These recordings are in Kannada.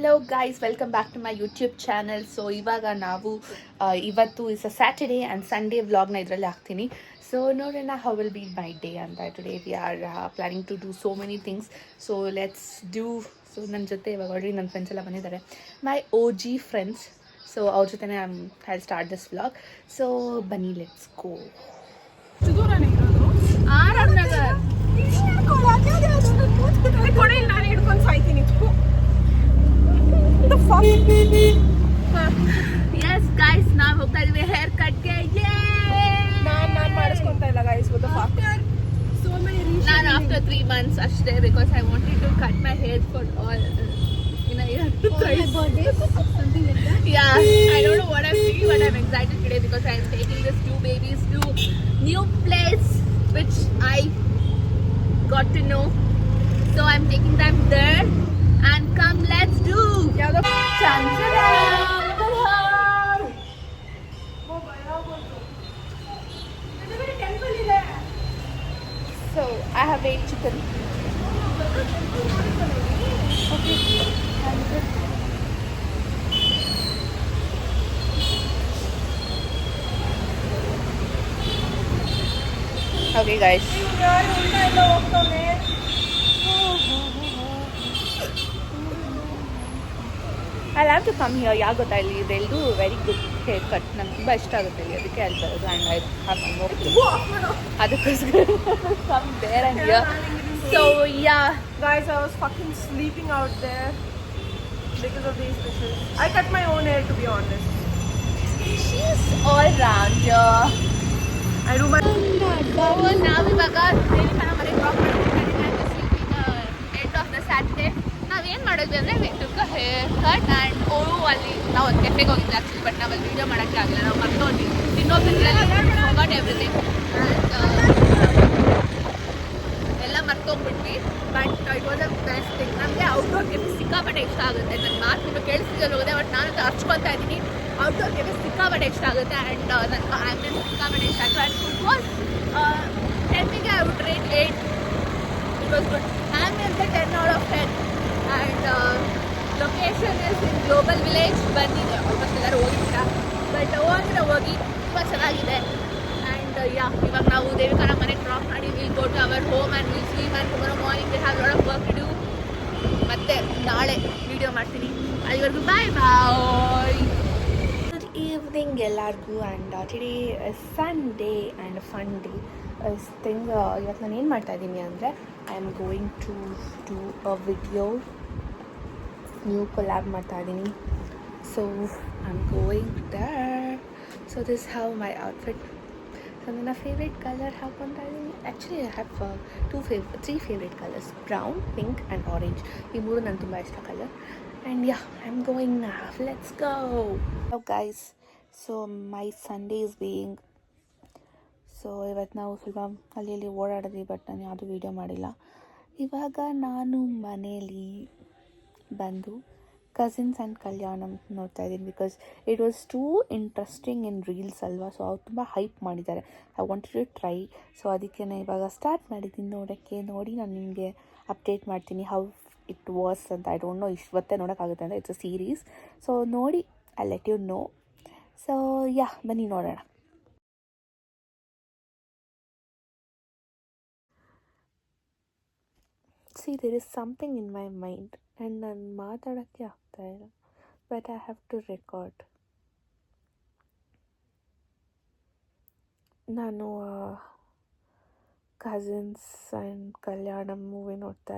Hello guys, welcome back to my YouTube channel. So ಇವಾಗ ನಾವು ಇವತ್ತು is a Saturday and Sunday ವ್ಲಾಗ್ನ ಇದರಲ್ಲಿ ಹಾಕ್ತೀನಿ. ಸೊ ನೋಡೋಣ how will be my day ಅಂತ. Today we are planning to do so many things. So let's do. So ನನ್ನ ಜೊತೆ ಇವಾಗ ಆಲ್ರೆಡಿ ನನ್ನ ಫ್ರೆಂಡ್ಸ್ ಎಲ್ಲ ಬಂದಿದ್ದಾರೆ, ಮೈ OG ಫ್ರೆಂಡ್ಸ್. ಸೊ ಅವ್ರ ಜೊತೆ I start this vlog. So ಬನ್ನಿ, ಲೆಟ್ಸ್ ಗೋ. ಆರ್ ನಗರ್ ನಾನು ಹಿಡ್ಕೊಂಡು ಸಾಯ್ತೀನಿ. ಎಸ್ ಗೈಸ್, ನಾವು ಹೋಗ್ತಾ ಇದೀವಿ ಹೇರ್ ಕಟ್ಗೆ. ನಾನು ಮಾಡಿಸ್ಕೊಂತ ಇಲ್ಲ ಗೈಸ್. ನಾನು ಆಫ್ಟರ್ 3 months ಅಷ್ಟೇ, because I wanted to cut my hair for all in a year. Something like that. Yeah, I don't know what I'm feeling, but I'm excited today because I'm taking these two babies to new place which I got to know. So I'm taking them there and come let's do Chancharam. So I have ate chicken. Okay. Okay guys. I'll have to come here. ಯಾಕೆ ಗೊತ್ತಾ, ಇಲ್ಲಿ they'll do very good hair cut. ನಂಗೆ ತುಂಬ ಇಷ್ಟ ಆಗುತ್ತೆ ಇಲ್ಲಿ, ಅದಕ್ಕೆ ಅಲ್ಲಿ ಬರೋದು. And I have one more thing, ಅದಕ್ಕೋಸ್ಕರ come there and here. So yeah Guys, I was fucking sleeping out there because of these fishes. I cut my own hair, to be honest. she's all rounder. I do my ನಾವಿವಾಗ ದೇವಿಕನ ಮನೆ ಡ್ರಾಪ್ ಮಾಡ್ಕೊಂಡಿದ್ದೀವಿ. ಎಂಡ್ ಆಫ್ ದ ಸ್ಯಾಟರ್ಡೇ ನಾವೇನು ಮಾಡಿದ್ವಿ ಅಂದರೆ we took a hair cut and ಅಲ್ಲಿ ನಾವು ಒಂದು ಕೆಫೆಗೆ ಹೋಗಿದ್ದೆ ಆ್ಯಕ್ಚುಲಿ. ಬಟ್ ನಾವು ಅಲ್ಲಿ ವೀಡಿಯೋ ಮಾಡೋಕ್ಕೆ ಆಗಲಿಲ್ಲ, ನಾವು ಮರ್ತೋದ್ವಿ ತಿನ್ನೋದ್ರಲ್ಲಿ ಫಾರ್ಗಾಟ್ ಎವ್ರಿಥಿಂಗ್. ಎಲ್ಲ ಮರ್ತೋಗ್ಬಿಟ್ವಿ. But it was a best thing. ನಮಗೆ ಔಟ್ಡೋರ್ ಕೆಫೆ ಸಿಕ್ಕಾಪಟ್ಟೆ ಇಷ್ಟ ಆಗುತ್ತೆ. ನನ್ನ ಮಾತು ನಿಮಗೆ ಕೇಳಿಸ್ತಿದ್ದಲ್ಲಿ ಹೋಗಿದೆ, ಬಟ್ ನಾನು ಹಚ್ಕೊತಾ ಇದ್ದೀನಿ. ಔಟ್ಡೋರ್ ಕೆಫೆ ಸಿಕ್ಕಾಪಟ್ಟೆ ಇಷ್ಟ ಆಗುತ್ತೆ. ಆ್ಯಂಡ್ ನನ್ನ ಆ್ಯಂಬಿಯನ್ಸ್ ಸಿಕ್ಕಾಪಟ್ಟೆ ಇಷ್ಟ ಆಯಿತು. ಆ್ಯಂಡ್ ಫುಡ್ ವಾಸ್ 10ಗೆ I would rate 8. It was good. Ambience 10 out of 10. And location is in Global Village. ಬನ್ನಿ, ಆಲ್ಮೋಸ್ಟ್ ಎಲ್ಲರೂ ಹೋಗಿಲ್ಲ, ಬಟ್ ಹೋಗಿ ತುಂಬ ಚೆನ್ನಾಗಿದೆ. ಆ್ಯಂಡ್ ಇವಾಗ ನಾವು ದೇವಿಕನ ಮನೆಗೆ ಡ್ರಾಪ್ ಮಾಡಿ will go to our home and will sleep. And tomorrow morning will have lot of work to do. ಮತ್ತೆ ನಾಳೆ ವಿಡಿಯೋ ಮಾಡ್ತೀನಿ. ಅಲ್ಲಿವರೆಗೂ ಬಾಯ್ ಬಾಯ್. ಗುಡ್ ಈವ್ನಿಂಗ್ ಎಲ್ಲರಿಗೂ. And today Sunday and fun day thing. ಇವತ್ತು ನಾನು ಏನು ಮಾಡ್ತಾಯಿದ್ದೀನಿ ಅಂದರೆ I am going to do a video. New collab ಮಾಡ್ತಾಯಿದ್ದೀನಿ. So I am going there. So this how my outfit. So ನನ್ನ ಫೇವ್ರೇಟ್ ಕಲರ್ ಹಾಕ್ಕೊತಾ ಇದ್ದೀನಿ. Actually I have 3 favourite colours: brown, pink and orange. ಈ ಮೂರು ನನಗೆ ತುಂಬ ಇಷ್ಟ colour. And I am going now. Let's go. Guys, so my Sunday is being. So ಇವತ್ತು ನಾವು ಸ್ವಲ್ಪ ಅಲ್ಲಿ ಓಡಾಡಿದ್ವಿ, ಬಟ್ ನಾನು ಯಾವುದೂ ವೀಡಿಯೋ ಮಾಡಿಲ್ಲ. ಇವಾಗ ನಾನು ಮನೇಲಿ ಬಂದು ಕಸಿನ್ಸ್ ಆ್ಯಂಡ್ ಕಲ್ಯಾಣಂ ನೋಡ್ತಾ ಇದ್ದೀನಿ. Because it was too interesting in reels ಅಲ್ವಾ. ಸೊ ಅವ್ರು ತುಂಬ ಹೈಪ್ ಮಾಡಿದ್ದಾರೆ. I wanted to try. So ಅದಕ್ಕೆ ನಾನು ಇವಾಗ ಸ್ಟಾರ್ಟ್ ಮಾಡಿದ್ದೀನಿ ನೋಡೋಕ್ಕೆ. ನೋಡಿ ನಾನು ನಿಮಗೆ ಅಪ್ಡೇಟ್ ಮಾಡ್ತೀನಿ ಹೌ ಇಟ್ ವಾಸ್ ಅಂತ. ಐ ಡೋಂಟ್ ನೋ ಇವತ್ತೇ ನೋಡೋಕ್ಕಾಗುತ್ತೆ ಅಂದರೆ ಇಟ್ಸ್ ಅ ಸೀರೀಸ್. ಸೊ ನೋಡಿ I let you know. So ಬನ್ನಿ ನೋಡೋಣ. See, there is something in my mind and ನಾನು ಮಾತಾಡೋಕ್ಕೆ ಆಗ್ತಾಯಿಲ್ಲ, but I have to record. ನಾನು ಕಸಿನ್ಸ್ ಆ್ಯಂಡ್ ಕಲ್ಯಾಣಂ ಮೂವಿ ನೋಡ್ತಾ,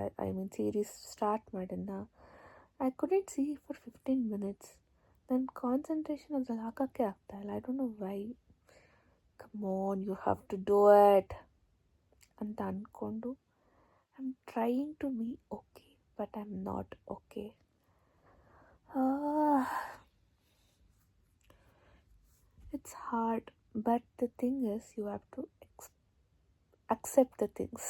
ಸೀರೀಸ್ ಸ್ಟಾರ್ಟ್ ಮಾಡಿದ್ನ. I couldn't sit for 15 minutes. ನನ್ನ ಕಾನ್ಸಂಟ್ರೇಷನ್ ಅದ್ರಲ್ಲಿ ಹಾಕೋಕ್ಕೆ ಆಗ್ತಾಯಿಲ್ಲ. I don't know why. Come on, you have to do it ಅಂತ ಅಂದ್ಕೊಂಡು I'm trying to be okay, but I'm not okay. It's hard, but the thing is, you have to accept the things.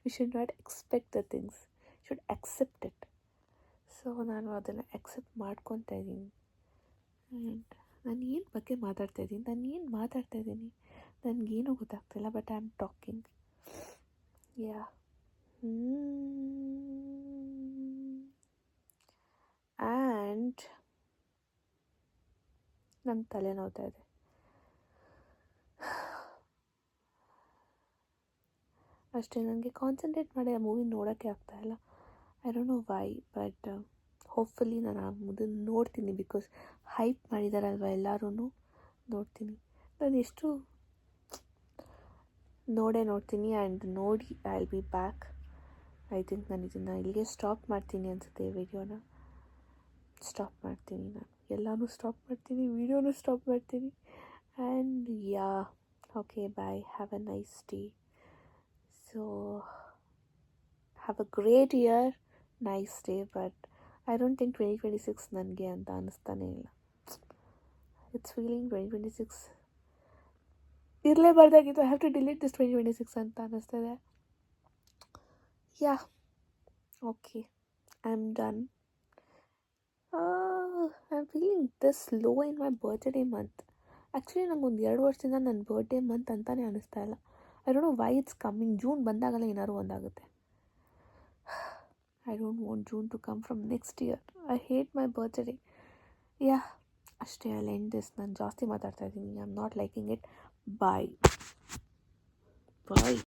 You should not expect the things. You should accept it. So ನಾನು ಅದನ್ನು accept ಮಾಡ್ಕೊತಾ ಇದ್ದೀನಿ. ಆ್ಯಂಡ್ ನಾನು ಏನು ಬಗ್ಗೆ ಮಾತಾಡ್ತಾ ಇದ್ದೀನಿ ನನಗೇನು ಗೊತ್ತಾಗ್ತಿಲ್ಲ, ಬಟ್ ಐ ಆಮ್ ಟಾಕಿಂಗ್. ನನ್ನ ತಲೆ ನೋವ್ತಾ ಇದೆ. ಅಷ್ಟೇ, ನನಗೆ ಕಾನ್ಸಂಟ್ರೇಟ್ ಮಾಡಿ ಆ ಮೂವಿ ನೋಡೋಕ್ಕೆ ಆಗ್ತಾಯಿಲ್ಲ. I don't know Y, but hopefully ನಾನು ಆ ಇದನ್ನು ನೋಡ್ತೀನಿ. ಬಿಕಾಸ್ ಹೈಪ್ ಮಾಡಿದಾರಲ್ವ ಎಲ್ಲರೂ, ನೋಡ್ತೀನಿ. ನಾನು ಎಷ್ಟು ನೋಡ್ತೀನಿ. ಆ್ಯಂಡ್ ನೋಡಿ I will be back. I think ನಾನು ಇದನ್ನು ಇಲ್ಲಿಗೆ ಸ್ಟಾಪ್ ಮಾಡ್ತೀನಿ ಅನಿಸುತ್ತೆ. ವಿಡಿಯೋನ ಸ್ಟಾಪ್ ಮಾಡ್ತೀನಿ. ನಾನು ಎಲ್ಲನೂ ಸ್ಟಾಪ್ ಮಾಡ್ತೀನಿ, ವಿಡಿಯೋನೂ ಸ್ಟಾಪ್ ಮಾಡ್ತೀನಿ. And yeah, okay, bye, have a nice day. So, have a great year, nice day, but I don't think 2026 ನನಗೆ ಅಂತ ಅನ್ನಿಸ್ತಾನೆ ಇಲ್ಲ. ಇಟ್ಸ್ ಫೀಲಿಂಗ್ 2026 ಇರಲೇಬಾರ್ದಾಗಿತ್ತು. I have to delete this 2026 ಅಂತ ಅನ್ನಿಸ್ತದೆ. Yeah, okay, I am done. I am feeling this low in my birthday month. Actually ನಂಗೊಂದು 2 ವರ್ಷದಿಂದ ನನ್ನ ಬರ್ಡೇ ಮಂತ್ ಅಂತಲೇ ಅನ್ನಿಸ್ತಾ ಇಲ್ಲ. I don't know why it's coming. June ಬಂದಾಗಲೇ ಏನಾದ್ರು ಒಂದಾಗುತ್ತೆ. I don't want June to come from next year. I hate my birthday. Yeah, ಅಷ್ಟೇ, ಐ ಎಂಡ್ ದಿಸ್. ನಾನು ಜಾಸ್ತಿ ಮಾತಾಡ್ತಾ ಇದ್ದೀನಿ. I am not liking it. Bye.